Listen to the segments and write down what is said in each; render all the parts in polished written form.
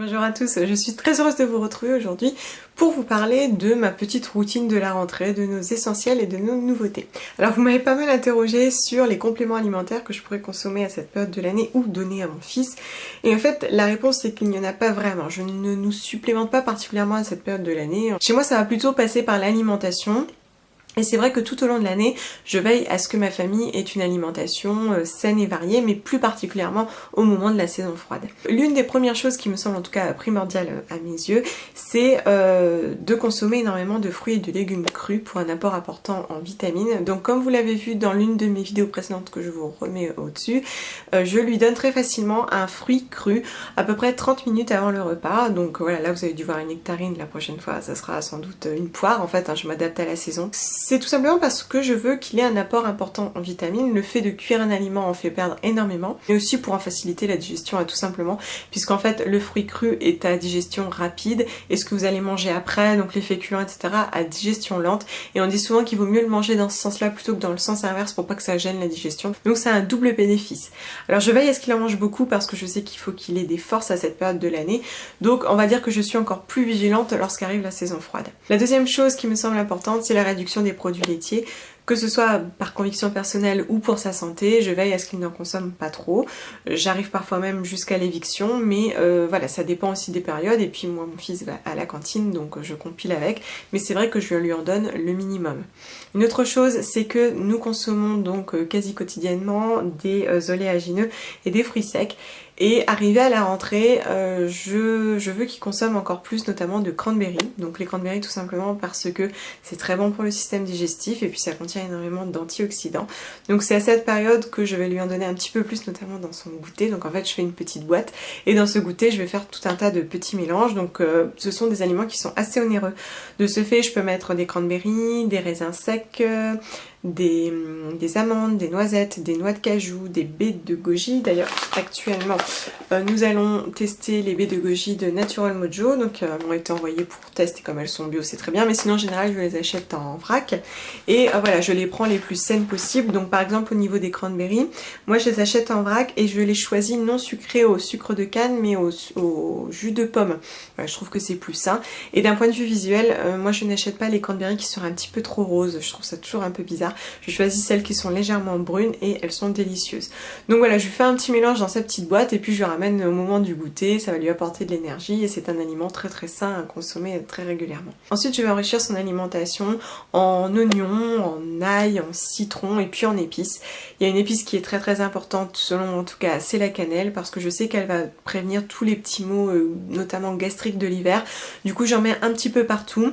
Bonjour à tous, je suis très heureuse de vous retrouver aujourd'hui pour vous parler de ma petite routine de la rentrée, de nos essentiels et de nos nouveautés. Alors vous m'avez pas mal interrogé sur les compléments alimentaires que je pourrais consommer à cette période de l'année ou donner à mon fils. Et en fait la réponse c'est qu'il n'y en a pas vraiment, je ne nous supplémente pas particulièrement à cette période de l'année. Chez moi ça va plutôt passer par l'alimentation. Et c'est vrai que tout au long de l'année, je veille à ce que ma famille ait une alimentation saine et variée, mais plus particulièrement au moment de la saison froide. L'une des premières choses qui me semble en tout cas primordiale à mes yeux, c'est de consommer énormément de fruits et de légumes crus pour un apport important en vitamines. Donc comme vous l'avez vu dans l'une de mes vidéos précédentes que je vous remets au-dessus, je lui donne très facilement un fruit cru à peu près 30 minutes avant le repas. Donc voilà, là vous avez dû voir une nectarine, la prochaine fois ça sera sans doute une poire en fait, je m'adapte à la saison. C'est tout simplement parce que je veux qu'il ait un apport important en vitamines. Le fait de cuire un aliment en fait perdre énormément, mais aussi pour en faciliter la digestion tout simplement, puisqu'en fait le fruit cru est à digestion rapide et ce que vous allez manger après, donc les féculents etc, à digestion lente, et on dit souvent qu'il vaut mieux le manger dans ce sens là plutôt que dans le sens inverse pour pas que ça gêne la digestion, donc c'est un double bénéfice. Alors je veille à ce qu'il en mange beaucoup parce que je sais qu'il faut qu'il ait des forces à cette période de l'année, donc on va dire que je suis encore plus vigilante lorsqu'arrive la saison froide. La deuxième chose qui me semble importante, c'est la réduction des produits laitiers, que ce soit par conviction personnelle ou pour sa santé. Je veille à ce qu'il n'en consomme pas trop. J'arrive parfois même jusqu'à l'éviction, mais voilà, ça dépend aussi des périodes. Et puis moi, mon fils va à la cantine, donc je compile avec, mais c'est vrai que je lui en donne le minimum. Une autre chose, c'est que nous consommons donc quasi quotidiennement des oléagineux et des fruits secs. Et arrivé à la rentrée, je veux qu'il consomme encore plus, notamment de cranberries. Donc les cranberries tout simplement parce que c'est très bon pour le système digestif et puis ça contient énormément d'antioxydants. Donc c'est à cette période que je vais lui en donner un petit peu plus, notamment dans son goûter. Donc en fait je fais une petite boîte et dans ce goûter je vais faire tout un tas de petits mélanges. Donc ce sont des aliments qui sont assez onéreux. De ce fait je peux mettre des cranberries, des raisins secs, des amandes, des noisettes, des noix de cajou, des baies de goji. D'ailleurs actuellement nous allons tester les baies de goji de Natural Mojo, donc elles m'ont été envoyées pour test et comme elles sont bio c'est très bien, mais sinon en général je les achète en vrac et voilà, je les prends les plus saines possibles. Donc par exemple au niveau des cranberries, moi je les achète en vrac et je les choisis non sucrés au sucre de canne mais au jus de pomme. Voilà, je trouve que c'est plus sain, et d'un point de vue visuel, moi je n'achète pas les cranberries qui sont un petit peu trop roses, je trouve ça toujours un peu bizarre. Je choisis celles qui sont légèrement brunes et elles sont délicieuses. Donc voilà, je lui fais un petit mélange dans sa petite boîte et puis je lui ramène au moment du goûter, ça va lui apporter de l'énergie et c'est un aliment très très sain à consommer très régulièrement. Ensuite je vais enrichir son alimentation en oignons, en ail, en citron et puis en épices. Il y a une épice qui est très très importante selon moi en tout cas, c'est la cannelle, parce que je sais qu'elle va prévenir tous les petits maux notamment gastriques de l'hiver. Du coup j'en mets un petit peu partout.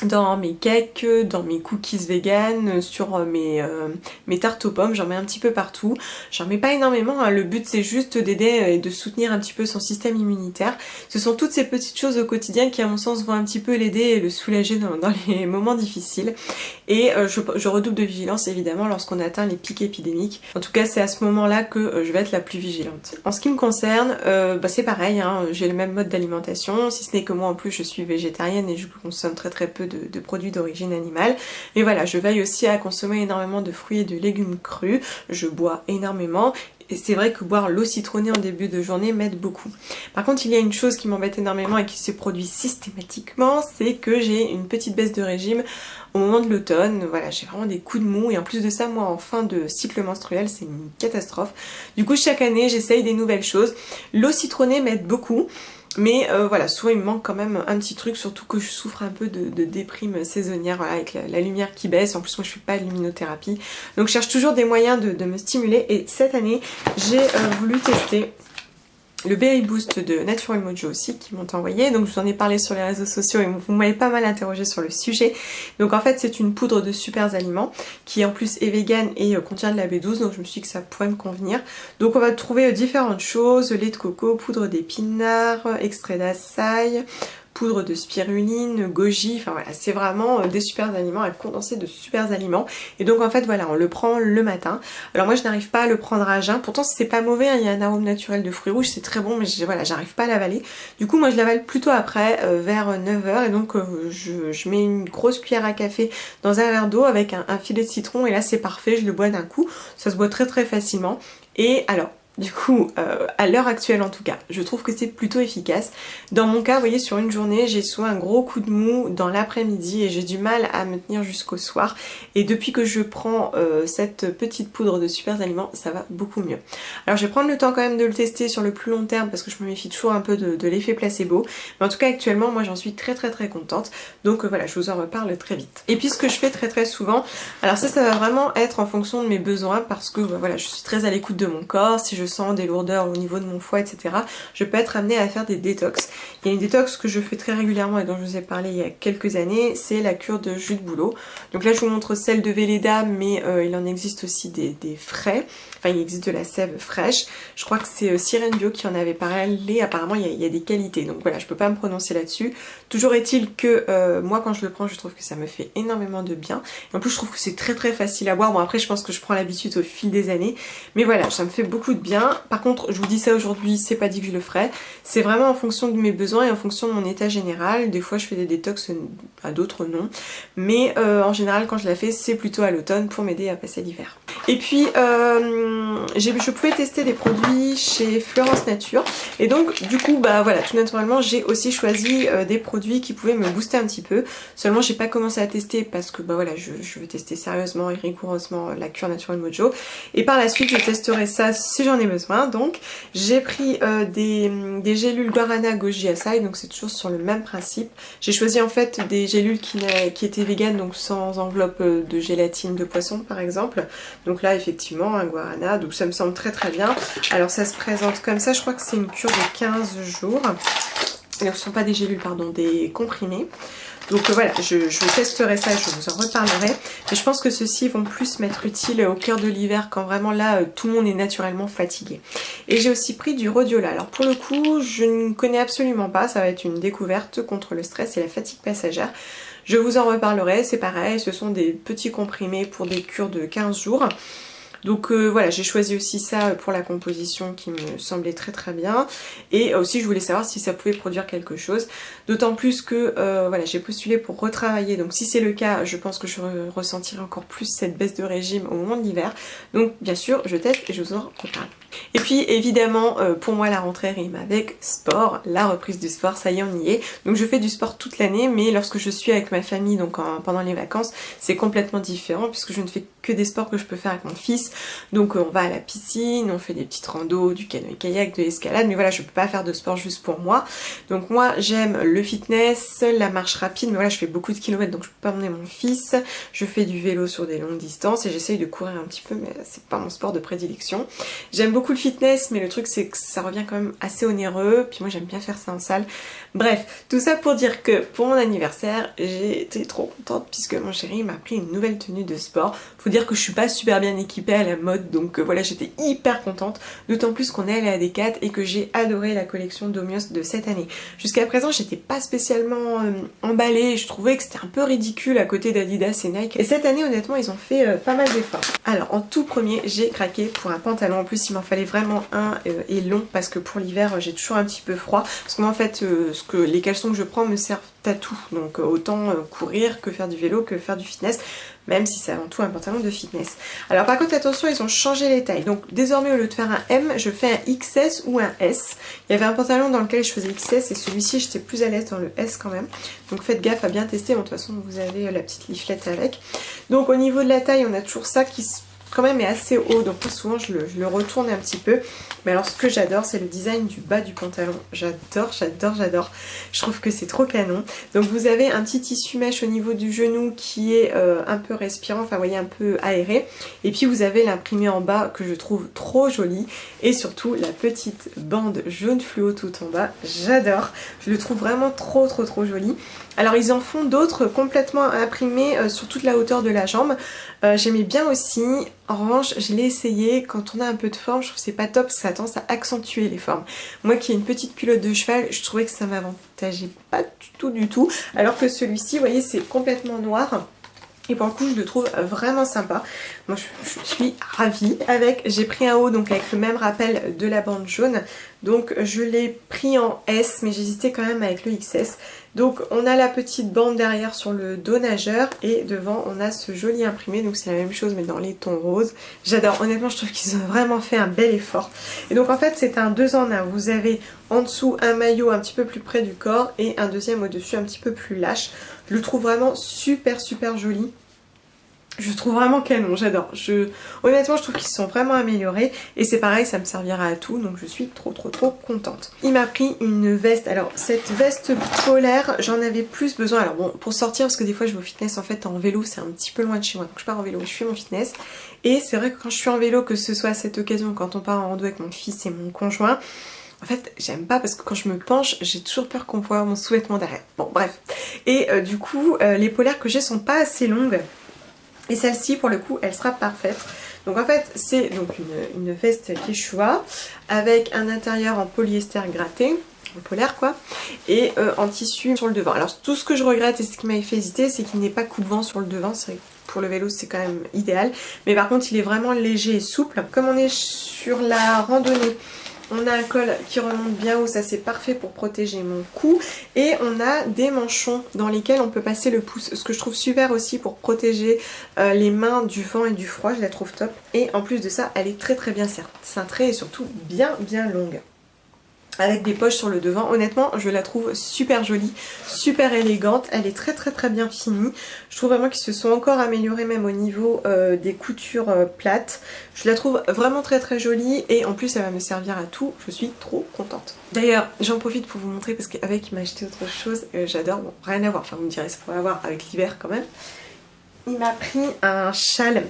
Dans mes cakes, dans mes cookies vegan, sur mes tartes aux pommes, j'en mets un petit peu partout. J'en mets pas énormément, hein. Le but c'est juste d'aider et de soutenir un petit peu son système immunitaire. Ce sont toutes ces petites choses au quotidien qui à mon sens vont un petit peu l'aider et le soulager dans les moments difficiles. Et je redouble de vigilance évidemment lorsqu'on atteint les pics épidémiques. En tout cas c'est à ce moment là que je vais être la plus vigilante. En ce qui me concerne, c'est pareil, hein, j'ai le même mode d'alimentation, si ce n'est que moi en plus je suis végétarienne et je consomme très très peu de produits d'origine animale. Mais voilà, je veille aussi à consommer énormément de fruits et de légumes crus, je bois énormément. Et c'est vrai que boire l'eau citronnée en début de journée m'aide beaucoup. Par contre, il y a une chose qui m'embête énormément et qui se produit systématiquement, c'est que j'ai une petite baisse de régime au moment de l'automne. Voilà, j'ai vraiment des coups de mou et en plus de ça, moi en fin de cycle menstruel, c'est une catastrophe. Du coup, chaque année, j'essaye des nouvelles choses. L'eau citronnée m'aide beaucoup. Mais voilà, souvent il me manque quand même un petit truc, surtout que je souffre un peu de déprime saisonnière, voilà, avec la lumière qui baisse. En plus moi je fais pas de luminothérapie, donc je cherche toujours des moyens de me stimuler. Et cette année j'ai voulu tester le Berry Boost de Natural Mojo aussi, qui m'ont envoyé. Donc je vous en ai parlé sur les réseaux sociaux et vous m'avez pas mal interrogé sur le sujet. Donc en fait c'est une poudre de super aliments qui en plus est vegan et contient de la B12, donc je me suis dit que ça pourrait me convenir. Donc on va trouver différentes choses: lait de coco, poudre d'épinards, extrait d'açaï, poudre de spiruline, goji, enfin voilà, c'est vraiment des super aliments, à condenser de super aliments. Et donc en fait voilà, on le prend le matin. Alors moi je n'arrive pas à le prendre à jeun, pourtant c'est pas mauvais, hein, il y a un arôme naturel de fruits rouges, c'est très bon, mais voilà, j'arrive pas à l'avaler. Du coup moi je l'avale plutôt après, vers 9h, et donc je mets une grosse cuillère à café dans un verre d'eau avec un filet de citron, et là c'est parfait, je le bois d'un coup, ça se boit très très facilement. Et alors, Du coup, à l'heure actuelle en tout cas, je trouve que c'est plutôt efficace. Dans mon cas, vous voyez, sur une journée, j'ai soit un gros coup de mou dans l'après-midi et j'ai du mal à me tenir jusqu'au soir. Et depuis que je prends cette petite poudre de super aliments, ça va beaucoup mieux. Alors je vais prendre le temps quand même de le tester sur le plus long terme parce que je me méfie toujours un peu de l'effet placebo. Mais en tout cas, actuellement, moi j'en suis très contente. Donc voilà, je vous en reparle très vite. Et puis ce que je fais très souvent, alors ça va vraiment être en fonction de mes besoins parce que voilà, je suis très à l'écoute de mon corps. Si je sens des lourdeurs au niveau de mon foie, etc., je peux être amenée à faire des détox. Il y a une détox que je fais très régulièrement et dont je vous ai parlé il y a quelques années, c'est la cure de jus de bouleau. Donc là je vous montre celle de Velleda, mais il en existe aussi des frais. Enfin, il existe de la sève fraîche. Je crois que c'est Sirène Bio qui en avait parlé. Apparemment, il y a des qualités. Donc voilà, je peux pas me prononcer là-dessus. Toujours est-il que moi, quand je le prends, je trouve que ça me fait énormément de bien. Et en plus, je trouve que c'est très facile à boire. Bon, après, je pense que je prends l'habitude au fil des années. Mais voilà, ça me fait beaucoup de bien. Par contre, je vous dis ça aujourd'hui, c'est pas dit que je le ferai. C'est vraiment en fonction de mes besoins et en fonction de mon état général. Des fois, je fais des détox, à d'autres non. Mais en général, quand je la fais, c'est plutôt à l'automne pour m'aider à passer l'hiver. Et puis, je pouvais tester des produits chez Florence Nature. Et donc, du coup, bah voilà, tout naturellement, j'ai aussi choisi des produits qui pouvaient me booster un petit peu. Seulement, j'ai pas commencé à tester parce que, bah voilà, je veux tester sérieusement et rigoureusement la cure naturelle Mojo. Et par la suite, je testerai ça si j'en ai besoin. Donc, j'ai pris des gélules Guarana Goji Acai. Donc, c'est toujours sur le même principe. J'ai choisi en fait des gélules qui étaient véganes, donc sans enveloppe de gélatine de poisson, par exemple. Donc là, effectivement, un guarana, donc ça me semble très bien. Alors ça se présente comme ça, je crois que c'est une cure de 15 jours. Et ce ne sont pas des gélules, pardon, des comprimés. Donc voilà, je testerai ça et je vous en reparlerai. Mais je pense que ceux-ci vont plus m'être utiles au cœur de l'hiver quand vraiment là, tout le monde est naturellement fatigué. Et j'ai aussi pris du rhodiola. Alors pour le coup, je ne connais absolument pas. Ça va être une découverte contre le stress et la fatigue passagère. Je vous en reparlerai, c'est pareil, ce sont des petits comprimés pour des cures de 15 jours. Donc voilà, j'ai choisi aussi ça pour la composition qui me semblait très bien. Et aussi je voulais savoir si ça pouvait produire quelque chose. D'autant plus que voilà, j'ai postulé pour retravailler. Donc si c'est le cas, je pense que je ressentirai encore plus cette baisse de régime au moment de l'hiver. Donc bien sûr, je teste et je vous en reparle. Et puis évidemment, pour moi la rentrée rime avec sport, la reprise du sport, ça y est, on y est. Donc je fais du sport toute l'année, mais lorsque je suis avec ma famille, donc pendant les vacances, c'est complètement différent puisque je ne fais que des sports que je peux faire avec mon fils. Donc on va à la piscine, on fait des petites randos, du canoë-kayak, de l'escalade, mais voilà, je peux pas faire de sport juste pour moi. Donc moi j'aime le fitness, la marche rapide, mais voilà, je fais beaucoup de kilomètres, donc je peux pas emmener mon fils. Je fais du vélo sur des longues distances et j'essaye de courir un petit peu, mais c'est pas mon sport de prédilection. J'aime beaucoup le fitness, mais le truc c'est que ça revient quand même assez onéreux, puis moi j'aime bien faire ça en salle. Bref, tout ça pour dire que pour mon anniversaire, j'ai été trop contente puisque mon chéri m'a pris une nouvelle tenue de sport. Faut dire que je suis pas super bien équipée à la mode, donc voilà, j'étais hyper contente, d'autant plus qu'on est allé à Decat et que j'ai adoré la collection Domios de cette année. Jusqu'à présent, j'étais pas spécialement emballée, je trouvais que c'était un peu ridicule à côté d'Adidas et Nike. Et cette année, honnêtement, ils ont fait pas mal d'efforts. Alors, en tout premier, j'ai craqué pour un pantalon. En plus, il m'en fallait vraiment un et long parce que pour l'hiver, j'ai toujours un petit peu froid. Parce que moi, en fait, les caleçons que je prends me servent à tout. Donc autant courir que faire du vélo, que faire du fitness, même si c'est avant tout un pantalon de fitness. Alors par contre attention, ils ont changé les tailles. Donc désormais au lieu de faire un M, je fais un XS ou un S. Il y avait un pantalon dans lequel je faisais XS et celui-ci j'étais plus à l'aise dans le S quand même. Donc faites gaffe à bien tester, bon, de toute façon vous avez la petite leaflette avec. Donc au niveau de la taille, on a toujours ça qui quand même est assez haut, donc souvent je le retourne un petit peu. Mais alors ce que j'adore, c'est le design du bas du pantalon. J'adore. Je trouve que c'est trop canon. Donc vous avez un petit tissu mèche au niveau du genou qui est un peu respirant, enfin vous voyez, un peu aéré. Et puis vous avez l'imprimé en bas que je trouve trop joli. Et surtout la petite bande jaune fluo tout en bas. J'adore. Je le trouve vraiment trop joli. Alors ils en font d'autres complètement imprimés sur toute la hauteur de la jambe. J'aimais bien aussi. En revanche, je l'ai essayé, quand on a un peu de forme, je trouve que c'est pas top, ça a tendance à accentuer les formes. Moi qui ai une petite culotte de cheval, je trouvais que ça m'avantageait pas du tout. Alors que celui-ci, vous voyez, c'est complètement noir. Et pour le coup, je le trouve vraiment sympa. Moi je suis ravie. J'ai pris un haut donc avec le même rappel de la bande jaune. Donc je l'ai pris en S, mais j'hésitais quand même avec le XS. Donc on a la petite bande derrière sur le dos nageur et devant on a ce joli imprimé. Donc c'est la même chose mais dans les tons roses. J'adore, honnêtement je trouve qu'ils ont vraiment fait un bel effort. Et donc en fait c'est un 2 en 1. Vous avez en dessous un maillot un petit peu plus près du corps et un deuxième au-dessus un petit peu plus lâche. Je le trouve vraiment super joli. Je trouve vraiment canon, j'adore. Honnêtement, je trouve qu'ils se sont vraiment améliorés. Et c'est pareil, ça me servira à tout. Donc je suis trop contente. Il m'a pris une veste. Alors cette veste polaire, j'en avais plus besoin. Alors bon, pour sortir, parce que des fois je vais au fitness en fait en vélo, c'est un petit peu loin de chez moi. Donc je pars en vélo, je fais mon fitness. Et c'est vrai que quand je suis en vélo, que ce soit à cette occasion, quand on part en rando avec mon fils et mon conjoint, en fait, j'aime pas parce que quand je me penche, j'ai toujours peur qu'on voit mon sous-vêtement derrière. Bon, bref. Et du coup, les polaires que j'ai sont pas assez longues. Et celle-ci, pour le coup, elle sera parfaite. Donc en fait, c'est donc une veste Quechua avec un intérieur en polyester gratté, en polaire quoi, et en tissu sur le devant. Alors tout ce que je regrette et ce qui m'avait fait hésiter, c'est qu'il n'est pas coupe-vent sur le devant. C'est vrai que pour le vélo, c'est quand même idéal. Mais par contre, il est vraiment léger et souple. Comme on est sur la randonnée, on a un col qui remonte bien haut, ça c'est parfait pour protéger mon cou. Et on a des manchons dans lesquels on peut passer le pouce. Ce que je trouve super aussi pour protéger les mains du vent et du froid, je la trouve top. Et en plus de ça, elle est très bien cintrée et surtout bien longue. Avec des poches sur le devant, honnêtement je la trouve super jolie, super élégante, elle est très bien finie. Je trouve vraiment qu'ils se sont encore améliorés même au niveau des coutures plates. Je la trouve vraiment très jolie et en plus elle va me servir à tout, je suis trop contente. D'ailleurs j'en profite pour vous montrer parce qu'avec il m'a acheté autre chose, j'adore, bon rien à voir, enfin vous me direz ça pourrait avoir avec l'hiver quand même. Il m'a pris un châle.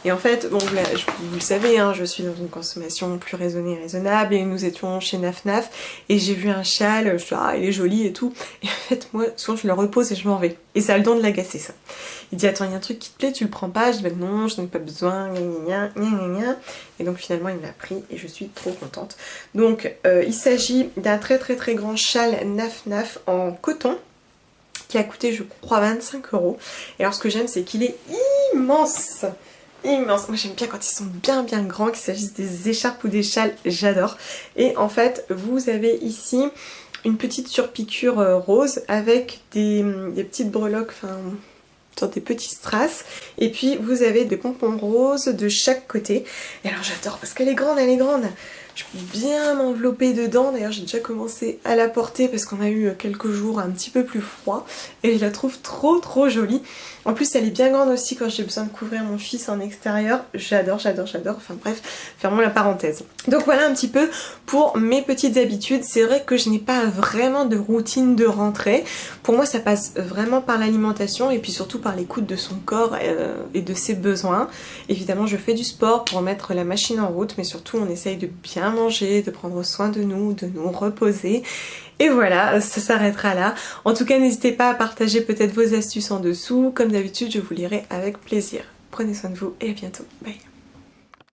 Et en fait, bon, vous le savez, hein, je suis dans une consommation plus raisonnée et raisonnable et nous étions chez Naf Naf et j'ai vu un châle, je me suis dit, ah, il est joli et tout. Et en fait, moi, souvent, je le repose et je m'en vais. Et ça a le don de l'agacer, ça. Il dit, attends, il y a un truc qui te plaît, tu le prends pas? Je dis, bah non, je n'en ai pas besoin, gna. Et donc, finalement, il me l'a pris et je suis trop contente. Donc, il s'agit d'un très grand châle Naf Naf en coton qui a coûté, je crois, 25 €. Et alors, ce que j'aime, c'est qu'il est immense. Immense. Moi j'aime bien quand ils sont bien grands, qu'il s'agisse des écharpes ou des châles, j'adore. Et en fait vous avez ici une petite surpiqûre rose avec des petites breloques, enfin des petits strass. Et puis vous avez des pompons roses de chaque côté. Et alors j'adore parce qu'elle est grande, je peux bien m'envelopper dedans. D'ailleurs j'ai déjà commencé à la porter parce qu'on a eu quelques jours un petit peu plus froid. Et je la trouve trop jolie. En plus elle est bien grande aussi quand j'ai besoin de couvrir mon fils en extérieur. J'adore. Enfin bref, fermons la parenthèse. Donc voilà un petit peu pour mes petites habitudes. C'est vrai que je n'ai pas vraiment de routine de rentrée. Pour moi ça passe vraiment par l'alimentation et puis surtout par l'écoute de son corps et de ses besoins. Évidemment je fais du sport pour mettre la machine en route, mais surtout on essaye de bien manger, de prendre soin de nous reposer. Et voilà, ça s'arrêtera là. En tout cas, n'hésitez pas à partager peut-être vos astuces en dessous. Comme d'habitude, je vous lirai avec plaisir. Prenez soin de vous et à bientôt. Bye.